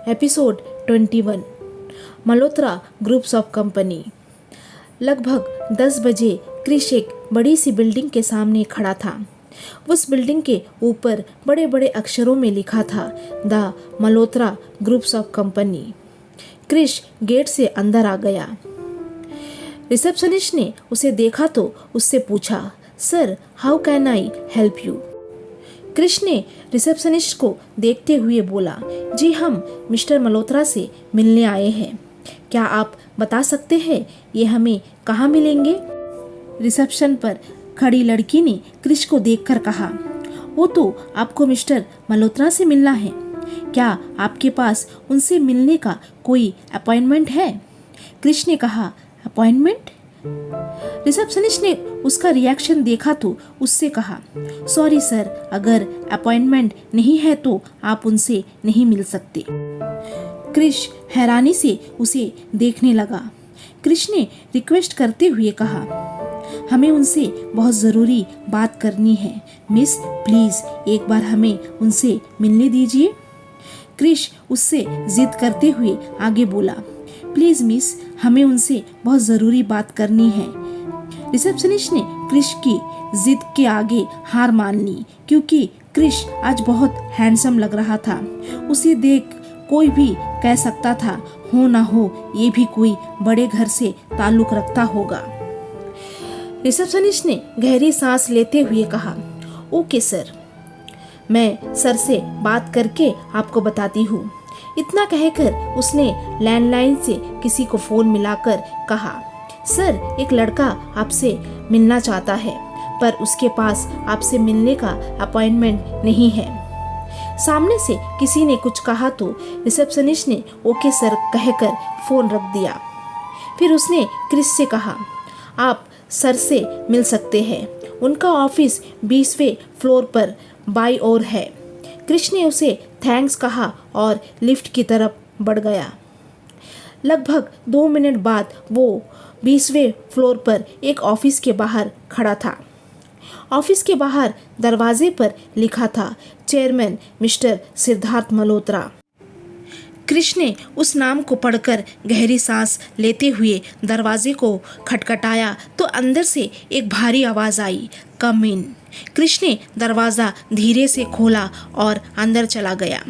Episode 21 Malhotra groups of company. लगभग 10 बजे क्रिश एक बड़ी सी बिल्डिंग के सामने खड़ा था। उस बिल्डिंग के ऊपर बड़े बड़े अक्षरों में लिखा था the Malhotra groups of company. Krish gate से अंदर आ गया। रिसेप्शनिस्ट ने उसे देखा तो उससे पूछा, sir how can I help you. Krish ने रिसेप्शनिस्ट को देखते हुए बोला, जी हम मिस्टर मल्होत्रा से मिलने आए हैं। क्या आप बता सकते हैं ये हमें कहाँ मिलेंगे? रिसेप्शन पर खड़ी लड़की ने क्रिश को देखकर कहा, वो तो आपको मिस्टर मल्होत्रा से मिलना है। क्या आपके पास उनसे मिलने का कोई अपॉइंटमेंट है? क्रिश ने कहा, अपॉइंटमेंट? रिसेप्शनिस्ट ने उसका रिएक्शन देखा तो उससे कहा, सॉरी सर, अगर अपॉइंटमेंट नहीं है तो आप उनसे नहीं मिल सकते। क्रिश हैरानी से उसे देखने लगा। क्रिश ने रिक्वेस्ट करते हुए कहा, हमें उनसे बहुत ज़रूरी बात करनी है मिस, प्लीज़ एक बार हमें उनसे मिलने दीजिए। क्रिश उससे जिद करते हुए आगे बोला, प्लीज़ मिस, हमें उनसे बहुत ज़रूरी बात करनी है। रिसेप्शनिस्ट ने क्रिश की जिद के आगे हार मान ली, क्योंकि क्रिश आज बहुत हैंडसम लग रहा था। उसे देख कोई भी कह सकता था, हो ना हो ये भी कोई बड़े घर से ताल्लुक रखता होगा। रिसेप्शनिस्ट ने गहरी सांस लेते हुए कहा, ओके सर, मैं सर से बात करके आपको बताती हूँ। इतना कहकर उसने लैंडलाइन से किसी को फोन मिलाकर कहा, सर एक लड़का आपसे मिलना चाहता है, पर उसके पास आपसे मिलने का अपॉइंटमेंट नहीं है। सामने से किसी ने कुछ कहा तो रिसेप्शनिस्ट ने ओके सर कहकर फोन रख दिया। फिर उसने क्रिश से कहा, आप सर से मिल सकते हैं, उनका ऑफिस 20वें फ्लोर पर बाई ओर है। क्रिश ने उसे थैंक्स कहा और लिफ्ट की तरफ बढ़ गया। लगभग 2 मिनट बाद वो 20वें फ्लोर पर एक ऑफिस के बाहर खड़ा था। ऑफिस के बाहर दरवाजे पर लिखा था, चेयरमैन मिस्टर सिद्धार्थ मल्होत्रा। क्रिश ने उस नाम को पढ़कर गहरी सांस लेते हुए दरवाजे को खटखटाया तो अंदर से एक भारी आवाज़ आई, कम इन। क्रिश ने दरवाज़ा धीरे से खोला और अंदर चला गया।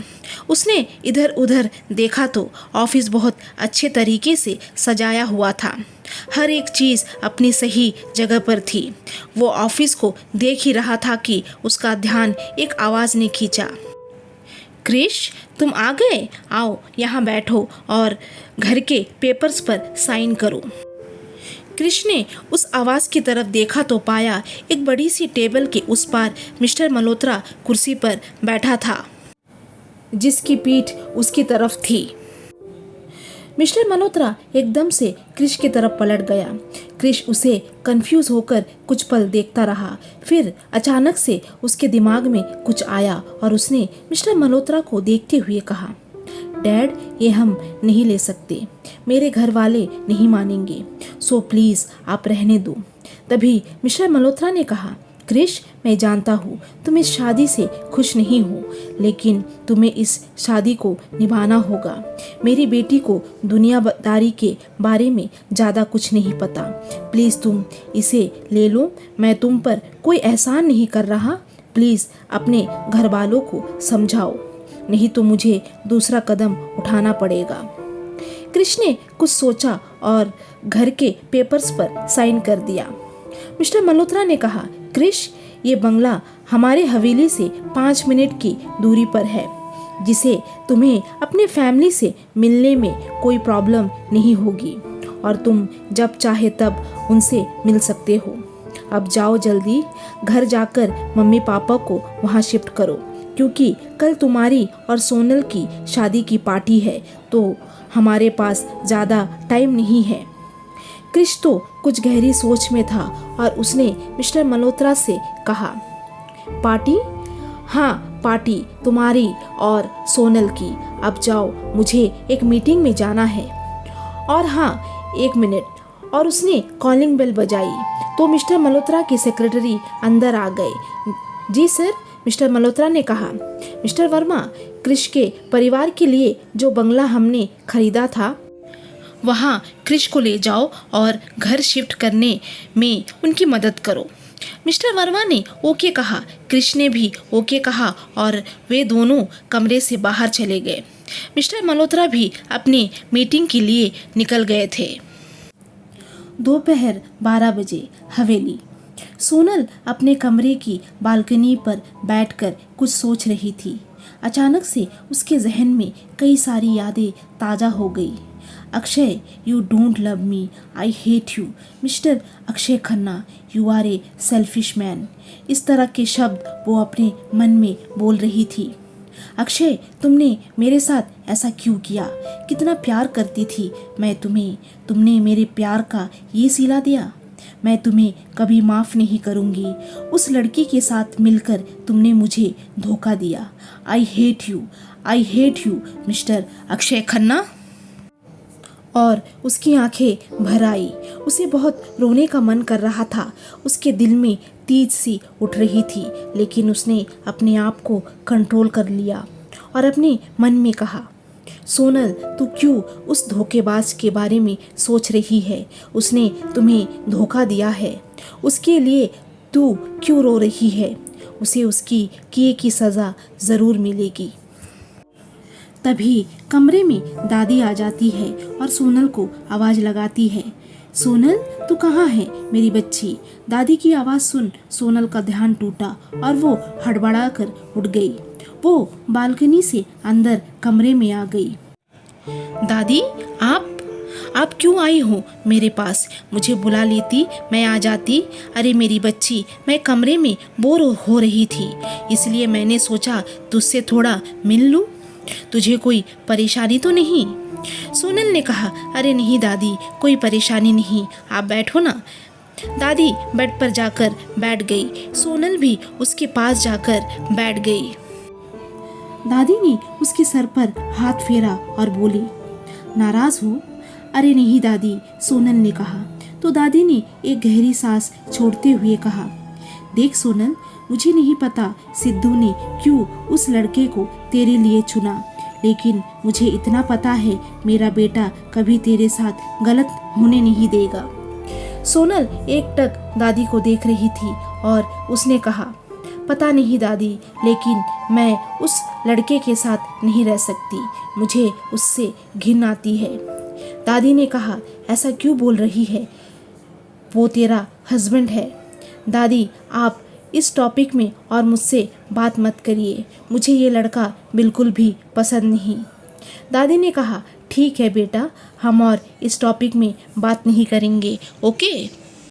उसने इधर उधर देखा तो ऑफिस बहुत अच्छे तरीके से सजाया हुआ था। हर एक चीज़ अपनी सही जगह पर थी। वो ऑफिस को देख ही रहा था कि उसका ध्यान एक आवाज़ ने खींचा, क्रिश तुम आ गए, आओ यहाँ बैठो और घर के पेपर्स पर साइन करो। क्रिश ने उस आवाज़ की तरफ देखा तो पाया एक बड़ी सी टेबल के उस पार मिस्टर मल्होत्रा कुर्सी पर बैठा था, जिसकी पीठ उसकी तरफ थी। मिस्टर मल्होत्रा एकदम से क्रिश की तरफ पलट गया। क्रिश उसे कंफ्यूज होकर कुछ पल देखता रहा। फिर अचानक से उसके दिमाग में कुछ आया और उसने मिस्टर मल्होत्रा को देखते हुए कहा, डैड ये हम नहीं ले सकते, मेरे घर वाले नहीं मानेंगे, सो प्लीज़ आप रहने दो। तभी मिस्टर मल्होत्रा ने कहा, क्रिश मैं जानता हूँ तुम इस शादी से खुश नहीं हो, लेकिन तुम्हें इस शादी को निभाना होगा। मेरी बेटी को दुनियादारी के बारे में ज़्यादा कुछ नहीं पता, प्लीज़ तुम इसे ले लो। मैं तुम पर कोई एहसान नहीं कर रहा, प्लीज़ अपने घर वालों को समझाओ, नहीं तो मुझे दूसरा कदम उठाना पड़ेगा। क्रिश ने कुछ सोचा और घर के पेपर्स पर साइन कर दिया। मिस्टर मल्होत्रा ने कहा, क्रिश ये बंगला हमारे हवेली से 5 मिनट की दूरी पर है, जिसे तुम्हें अपने फैमिली से मिलने में कोई प्रॉब्लम नहीं होगी और तुम जब चाहे तब उनसे मिल सकते हो। अब जाओ जल्दी घर जाकर मम्मी पापा को वहाँ शिफ्ट करो, क्योंकि कल तुम्हारी और सोनल की शादी की पार्टी है, तो हमारे पास ज़्यादा टाइम नहीं है। क्रिश तो कुछ गहरी सोच में था और उसने मिस्टर मल्होत्रा से कहा, पार्टी? हाँ पार्टी तुम्हारी और सोनल की। अब जाओ, मुझे एक मीटिंग में जाना है। और हाँ 1 मिनट। और उसने कॉलिंग बेल बजाई तो मिस्टर मल्होत्रा के सेक्रेटरी अंदर आ गए। जी सर, मिस्टर मल्होत्रा ने कहा। मिस्टर वर्मा, क्रिश के परिवार के लिए जो बंगला हमने खरीदा था, वहाँ क्रिश को ले जाओ और घर शिफ्ट करने में उनकी मदद करो। मिस्टर वर्मा ने ओके कहा। क्रिश ने भी ओके कहा और वे दोनों कमरे से बाहर चले गए। मिस्टर मल्होत्रा भी अपनी मीटिंग के लिए निकल गए थे। दोपहर 12 बजे हवेली। सोनल अपने कमरे की बालकनी पर बैठकर कुछ सोच रही थी। अचानक से उसके जहन में कई सारी यादें ताज़ा हो गई। Akshay, you don't love me, I hate you, mister Akshay Khanna, you are a selfish man. इस तरह के शब्द वो अपने मन में बोल रही थी। अक्षय, तुमने मेरे साथ ऐसा क्यों किया? कितना प्यार करती थी मैं तुम्हें, तुमने मेरे प्यार का ये सिला दिया। मैं तुम्हें कभी माफ़ नहीं करूँगी। उस लड़की के साथ मिलकर तुमने मुझे धोखा दिया। आई hate you mister Akshay Khanna. और उसकी आंखें भर आई। उसे बहुत रोने का मन कर रहा था। उसके दिल में तीज सी उठ रही थी, लेकिन उसने अपने आप को कंट्रोल कर लिया और अपने मन में कहा, सोनल, तू क्यों उस धोखेबाज के बारे में सोच रही है? उसने तुम्हें धोखा दिया है। उसके लिए तू क्यों रो रही है? उसे उसकी किए की सज़ा ज़रूर मिलेगी। तभी कमरे में दादी आ जाती है और सोनल को आवाज़ लगाती है, सोनल, तू कहाँ है मेरी बच्ची? दादी की आवाज़ सुन सोनल का ध्यान टूटा और वो हड़बड़ा कर उठ गई। वो बालकनी से अंदर कमरे में आ गई। दादी, आप क्यों आई हो मेरे पास? मुझे बुला लेती, मैं आ जाती। अरे मेरी बच्ची, मैं कमरे में बोर हो रही थी, इसलिए मैंने सोचा तुझसे थोड़ा मिल लूँ। तुझे कोई परेशानी तो नहीं? सोनल ने कहा, अरे नहीं दादी, कोई परेशानी नहीं, आप बैठो ना। दादी बेड पर जाकर बैठ गई। सोनल भी उसके पास जाकर बैठ गई। दादी ने उसके सर पर हाथ फेरा और बोली, नाराज हो? अरे नहीं दादी, सोनल ने कहा। तो दादी ने एक गहरी सांस छोड़ते हुए कहा, देख सोनल, मुझे नहीं पता सिद्धू ने क्यों उस लड़के को तेरे लिए चुना, लेकिन मुझे इतना पता है मेरा बेटा कभी तेरे साथ गलत होने नहीं देगा। सोनल एकटक दादी को देख रही थी और उसने कहा, पता नहीं दादी, लेकिन मैं उस लड़के के साथ नहीं रह सकती, मुझे उससे घिन आती है। दादी ने कहा, ऐसा क्यों बोल रही है? वो तेरा हस्बैंड है। दादी, आप इस टॉपिक में और मुझसे बात मत करिए, मुझे ये लड़का बिल्कुल भी पसंद नहीं। दादी ने कहा, ठीक है बेटा, हम और इस टॉपिक में बात नहीं करेंगे, ओके।